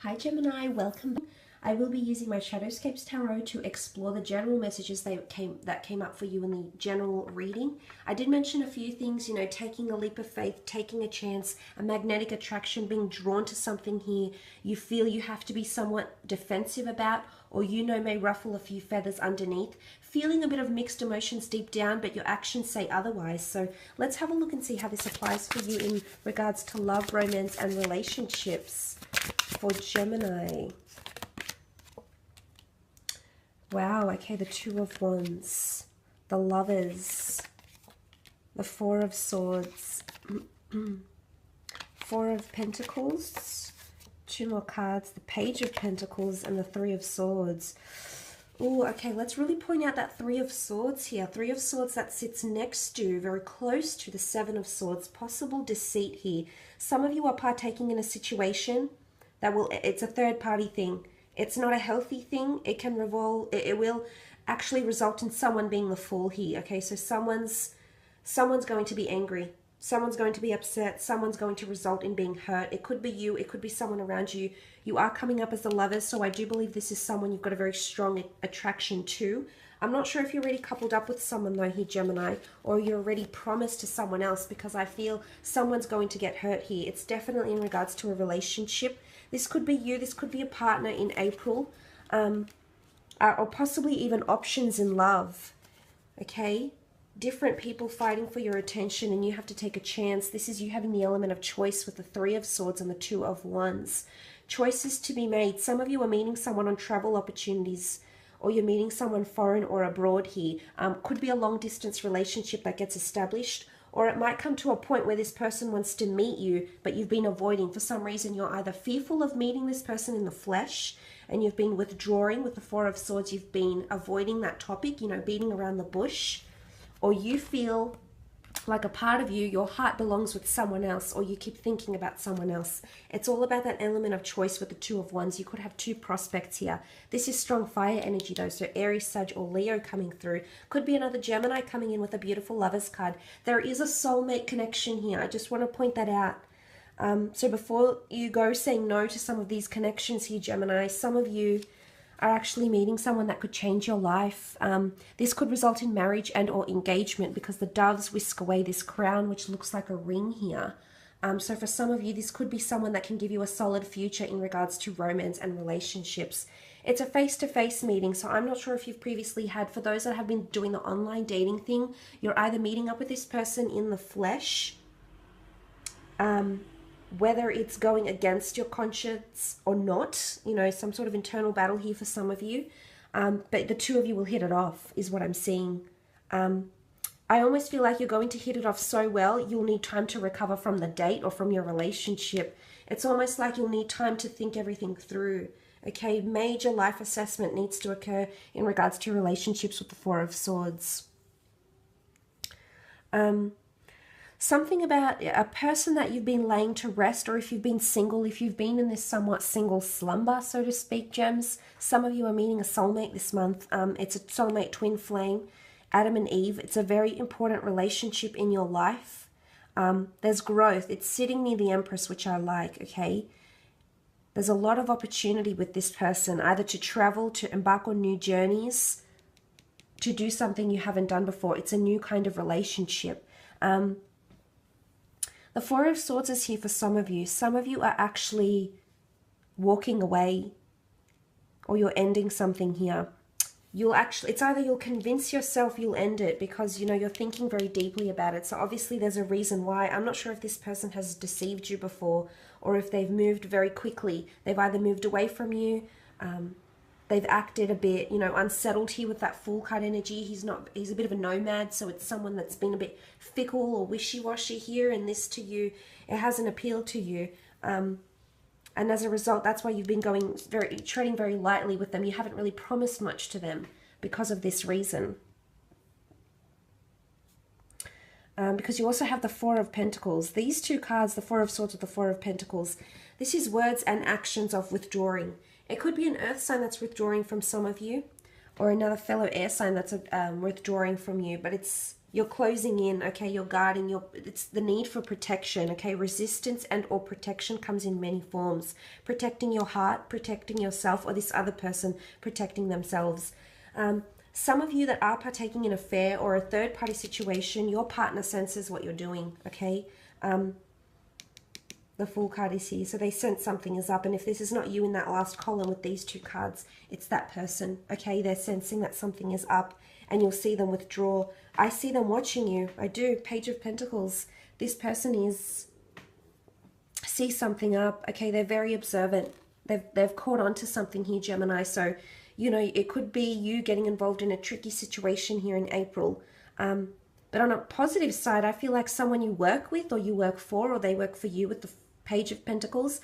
Hi Gemini, welcome. I will be using my Shadowscapes Tarot to explore the general messages that came up for you in the general reading. I did mention a few things, taking a leap of faith, taking a chance, a magnetic attraction, being drawn to something here you feel you have to be somewhat defensive about, or may ruffle a few feathers underneath, feeling a bit of mixed emotions deep down, but your actions say otherwise. So let's have a look and see how this applies for you in regards to love, romance, and relationships for Gemini. Wow, okay, the Two of Wands, the Lovers, the Four of Swords, Four of Pentacles, two more cards, the Page of Pentacles, and the Three of Swords. Oh, okay, let's really point out that Three of Swords here. Three of Swords that sits next to, very close to the Seven of Swords. Possible deceit here. Some of you are partaking in a situation that it's a third party thing. It's not a healthy thing. It can it will actually result in someone being the fool here. Okay, so someone's going to be angry. Someone's going to be upset. Someone's going to result in being hurt. It could be you. It could be someone around you. You are coming up as the Lovers, so I do believe this is someone you've got a very strong attraction to. I'm not sure if you're already coupled up with someone though here, Gemini, or you're already promised to someone else, because I feel someone's going to get hurt here. It's definitely in regards to a relationship. This could be you. This could be a partner in April, or possibly even options in love. Okay? Different people fighting for your attention, and you have to take a chance. This is you having the element of choice with the Three of Swords and the Two of Wands. Choices to be made. Some of you are meeting someone on travel opportunities, or you're meeting someone foreign or abroad here. Could be a long distance relationship that gets established, or it might come to a point where this person wants to meet you, but you've been avoiding. For some reason, you're either fearful of meeting this person in the flesh, and you've been withdrawing with the Four of Swords. You've been avoiding that topic, beating around the bush, or you feel like a part of you, your heart belongs with someone else, or you keep thinking about someone else. It's all about that element of choice with the Two of Wands. You could have two prospects here. This is strong fire energy though, so Aries, Sag, or Leo coming through. Could be another Gemini coming in with a beautiful Lovers card. There is a soulmate connection here. I just want to point that out. So before you go saying no to some of these connections here, Gemini, some of you are actually meeting someone that could change your life. This could result in marriage and or engagement, because the doves whisk away this crown, which looks like a ring here. So for some of you, this could be someone that can give you a solid future in regards to romance and relationships. It's a face-to-face meeting, so I'm not sure if you've previously had, for those that have been doing the online dating thing, you're either meeting up with this person in the flesh, whether it's going against your conscience or not, some sort of internal battle here for some of you. But the two of you will hit it off, is what I'm seeing. I almost feel like you're going to hit it off so well, you'll need time to recover from the date or from your relationship. It's almost like you'll need time to think everything through. Okay, major life assessment needs to occur in regards to relationships with the Four of Swords. Something about a person that you've been laying to rest, or if you've been single, if you've been in this somewhat single slumber, so to speak, gems. Some of you are meeting a soulmate this month. It's a soulmate twin flame, Adam and Eve. It's a very important relationship in your life. There's growth. It's sitting near the Empress, which I like, okay? There's a lot of opportunity with this person, either to travel, to embark on new journeys, to do something you haven't done before. It's a new kind of relationship. The Four of Swords is here for some of you. Some of you are actually walking away, or you're ending something here. It's either you'll convince yourself you'll end it because, you're thinking very deeply about it. So obviously there's a reason why. I'm not sure if this person has deceived you before, or if they've moved very quickly. They've either moved away from you, they've acted a bit, unsettled here with that Fool card energy. He's a bit of a nomad, so it's someone that's been a bit fickle or wishy-washy here, and this to you, it hasn't appealed to you. And as a result, that's why you've been treading very lightly with them. You haven't really promised much to them because of this reason. Because you also have the Four of Pentacles. These two cards, the Four of Swords with the Four of Pentacles, this is words and actions of withdrawing. It could be an earth sign that's withdrawing from some of you, or another fellow air sign that's withdrawing from you. But it's You're closing in, okay? You're guarding. It's the need for protection, okay? Resistance and or protection comes in many forms. Protecting your heart, protecting yourself, or this other person protecting themselves. Some of you that are partaking in an affair or a third-party situation, your partner senses what you're doing, okay? The Fool card is here, so they sense something is up. And if this is not you in that last column with these two cards, it's that person, okay? They're sensing that something is up, and you'll see them withdraw. I see them watching you. I do. Page of Pentacles. This person sees something up, okay? They're very observant. They've caught on to something here, Gemini. So, you know, it could be you getting involved in a tricky situation here in April. But on a positive side, I feel like someone you work with or you work for or they work for you with the Page of Pentacles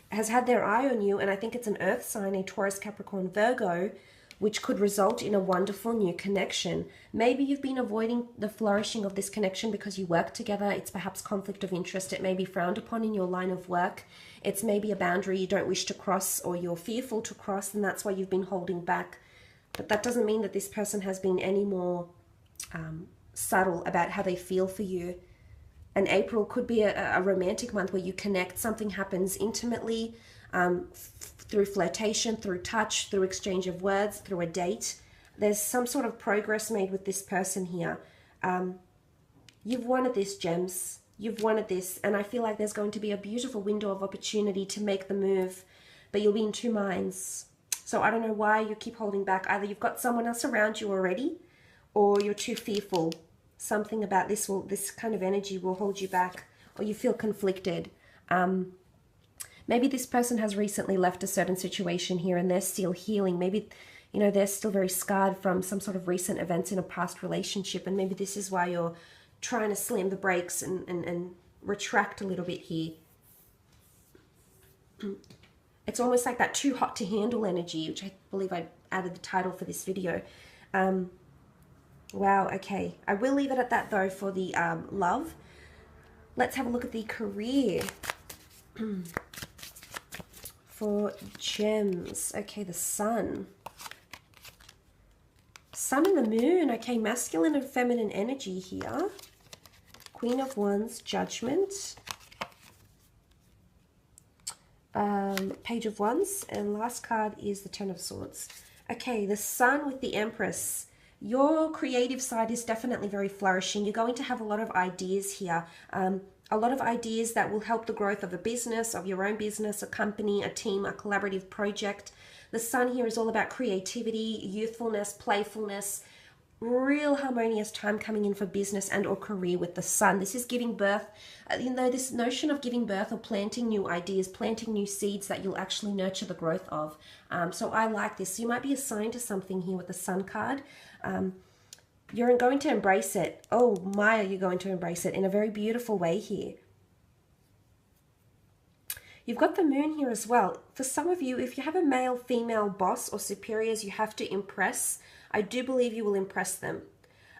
has had their eye on you. And I think it's an earth sign, a Taurus, Capricorn, Virgo, which could result in a wonderful new connection. Maybe you've been avoiding the flourishing of this connection because you work together. It's perhaps conflict of interest. It may be frowned upon in your line of work. It's maybe a boundary you don't wish to cross or you're fearful to cross, and that's why you've been holding back. But that doesn't mean that this person has been any more subtle about how they feel for you. And April could be a romantic month where you connect. Something happens intimately, through flirtation, through touch, through exchange of words, through a date. There's some sort of progress made with this person here. You've wanted this, Gems. You've wanted this. And I feel like there's going to be a beautiful window of opportunity to make the move. But you'll be in two minds. So I don't know why you keep holding back. Either you've got someone else around you already, or you're too fearful. Something about this kind of energy will hold you back, or you feel conflicted. Maybe this person has recently left a certain situation here and they're still healing. Maybe, you know, they're still very scarred from some sort of recent events in a past relationship. And maybe this is why you're trying to slam the brakes and retract a little bit here. It's almost like that too hot to handle energy, which I believe I added the title for this video. Wow, okay. I will leave it at that, though, for the love. Let's have a look at the career. For Gems. Okay, the Sun. Sun and the Moon. Okay, masculine and feminine energy here. Queen of Wands, Judgment. Page of Wands. And last card is the Ten of Swords. Okay, the Sun with the Empress. Your creative side is definitely very flourishing. You're going to have a lot of ideas here. A lot of ideas that will help the growth of a business, of your own business, a company, a team, a collaborative project. The Sun here is all about creativity, youthfulness, playfulness, real harmonious time coming in for business and or career with the Sun. This is giving birth, you know, this notion of giving birth or planting new ideas, planting new seeds that you'll actually nurture the growth of. So I like this. You might be assigned to something here with the Sun card. You're going to embrace it. Oh my, are you going to embrace it in a very beautiful way here. You've got the Moon here as well. For some of you, if you have a male, female boss or superiors you have to impress, I do believe you will impress them.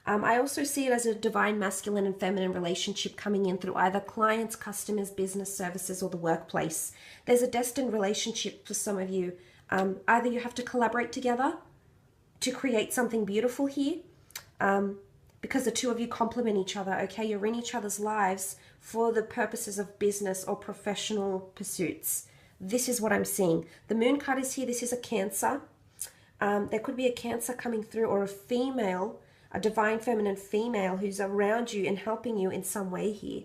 I also see it as a divine masculine and feminine relationship coming in through either clients, customers, business services, or the workplace. There's a destined relationship for some of you. Either you have to collaborate together to create something beautiful here, because the two of you complement each other, okay? You're in each other's lives for the purposes of business or professional pursuits. This is what I'm seeing. The Moon card is here. This is a Cancer. There could be a Cancer coming through, or a female, a divine feminine female who's around you and helping you in some way here.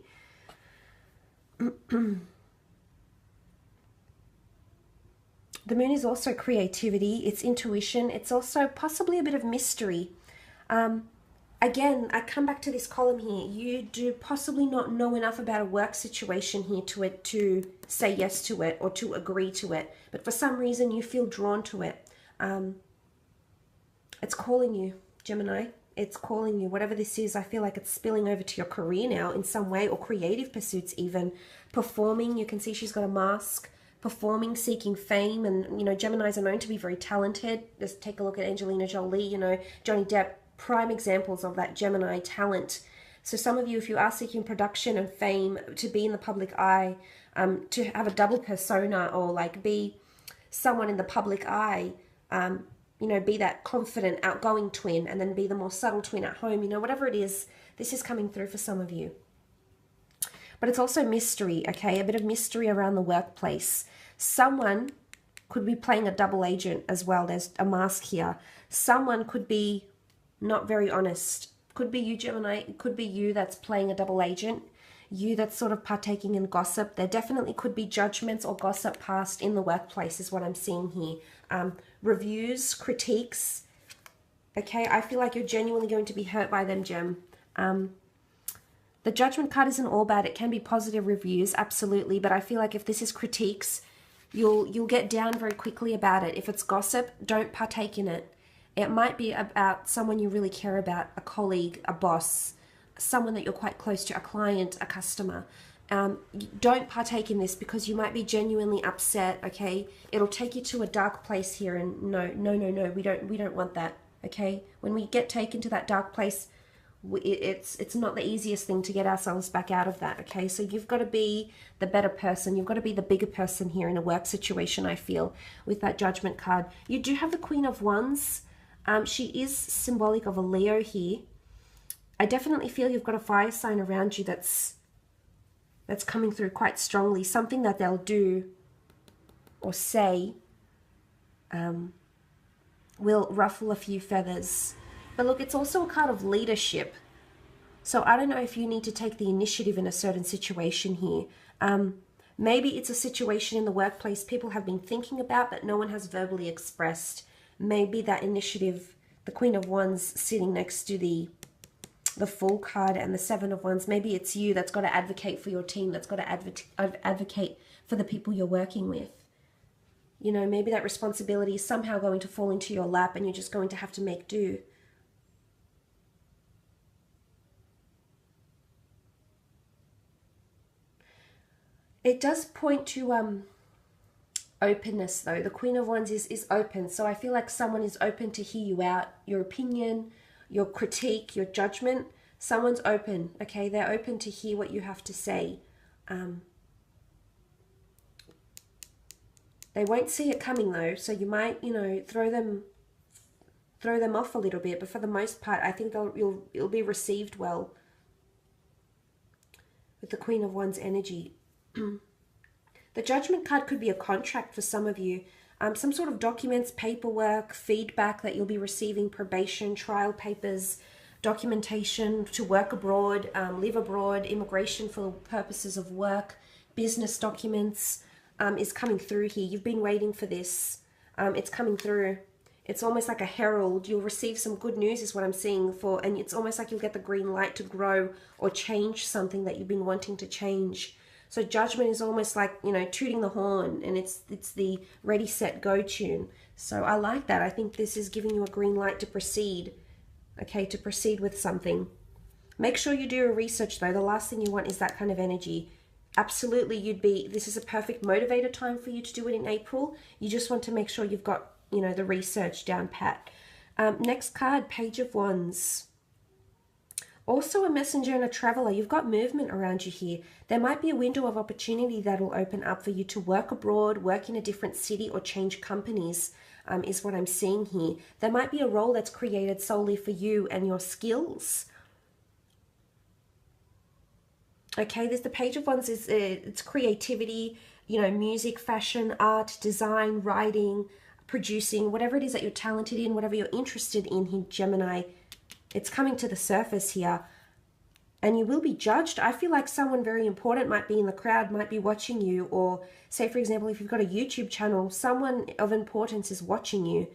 The Moon is also creativity, it's intuition, it's also possibly a bit of mystery. Again, I come back to this column here. You do possibly not know enough about a work situation here to say yes to it or to agree to it. But for some reason, you feel drawn to it. It's calling you, Gemini. It's calling you. Whatever this is, I feel like it's spilling over to your career now in some way, or creative pursuits even. Performing, you can see she's got a mask. Performing, seeking fame, and, you know, Geminis are known to be very talented. Just take a look at Angelina Jolie, you know, Johnny Depp, prime examples of that Gemini talent. So some of you, if you are seeking production and fame, to be in the public eye, to have a double persona, or like be someone in the public eye, you know, be that confident, outgoing twin, and then be the more subtle twin at home. You know, whatever it is, this is coming through for some of you. But it's also mystery, okay? A bit of mystery around the workplace. Someone could be playing a double agent as well. There's a mask here. Someone could be not very honest. Could be you, Gemini. It could be you that's playing a double agent. You that's sort of partaking in gossip. There definitely could be judgments or gossip passed in the workplace is what I'm seeing here. Reviews, critiques. Okay, I feel like you're genuinely going to be hurt by them, Gem. The Judgment card isn't all bad. It can be positive reviews, absolutely. But I feel like if this is critiques, you'll get down very quickly about it. If it's gossip, don't partake in it. It might be about someone you really care about, a colleague, a boss, someone that you're quite close to, a client, a customer. Don't partake in this because you might be genuinely upset, okay? It'll take you to a dark place here, and no, we don't want that, okay? When we get taken to that dark place, it's not the easiest thing to get ourselves back out of that, okay? So you've got to be the better person. You've got to be the bigger person here in a work situation, I feel, with that Judgment card. You do have the Queen of Wands. She is symbolic of a Leo here. I definitely feel you've got a fire sign around you that's coming through quite strongly. Something that they'll do or say will ruffle a few feathers. But look, it's also a card of leadership. So I don't know if you need to take the initiative in a certain situation here. Maybe it's a situation in the workplace people have been thinking about but no one has verbally expressed. Maybe that initiative, the Queen of Wands sitting next to the Fool card and the Seven of Wands, maybe it's you that's got to advocate for your team, that's got to advocate for the people you're working with. You know, maybe that responsibility is somehow going to fall into your lap and you're just going to have to make do. It does point to openness, though. The Queen of Wands is open. So I feel like someone is open to hear you out, your opinion, your critique, your judgment. Someone's open, okay? They're open to hear what you have to say. They won't see it coming, though. So you might, you know, throw them off a little bit. But for the most part, I think it'll be received well with the Queen of Wands energy. The Judgment card could be a contract for some of you. Some sort of documents, paperwork, feedback that you'll be receiving, probation, trial papers, documentation to work abroad, live abroad, immigration for purposes of work, business documents is coming through here. You've been waiting for this. It's coming through. It's almost like a herald. You'll receive some good news is what I'm seeing for, and it's almost like you'll get the green light to grow or change something that you've been wanting to change. So Judgment is almost like, you know, tooting the horn, and it's the ready, set, go tune. So I like that. I think this is giving you a green light to proceed, okay, to proceed with something. Make sure you do your research, though. The last thing you want is that kind of energy. Absolutely, this is a perfect motivator time for you to do it in April. You just want to make sure you've got, you know, the research down pat. Next card, Page of Wands. Also a messenger and a traveler. You've got movement around you here. There might be a window of opportunity that will open up for you to work abroad, work in a different city, or change companies, is what I'm seeing here. There might be a role that's created solely for you and your skills. Okay, there's the Page of Wands. It's creativity, you know, music, fashion, art, design, writing, producing, whatever it is that you're talented in, whatever you're interested in here, Gemini. It's coming to the surface here, and you will be judged. I feel like someone very important might be in the crowd, might be watching you, or say, for example, if you've got a YouTube channel, someone of importance is watching you.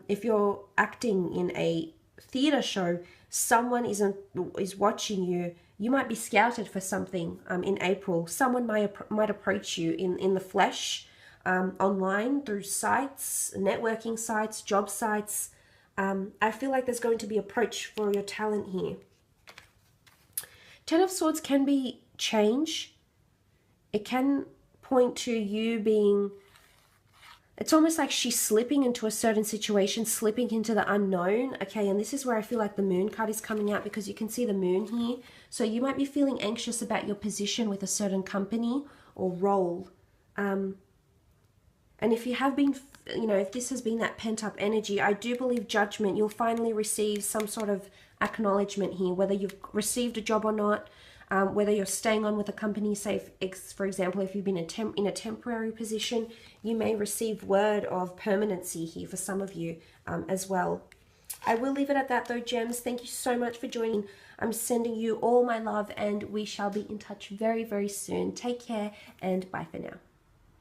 If you're acting in a theater show, someone is watching you. You might be scouted for something in April. Someone might approach you in the flesh, online, through sites, networking sites, job sites. I feel like there's going to be approach for your talent here. Ten of Swords can be change. It can point to you being, it's almost like she's slipping into a certain situation, slipping into the unknown. Okay, and this is where I feel like the Moon card is coming out, because you can see the Moon here. So you might be feeling anxious about your position with a certain company or role. And And if you have been, you know, if this has been that pent-up energy, I do believe judgment, you'll finally receive some sort of acknowledgement here, whether you've received a job or not, whether you're staying on with a company, say, for example, if you've been in a temporary position, you may receive word of permanency here for some of you as well. I will leave it at that though, gems. Thank you so much for joining. I'm sending you all my love, and we shall be in touch very, very soon. Take care, and bye for now.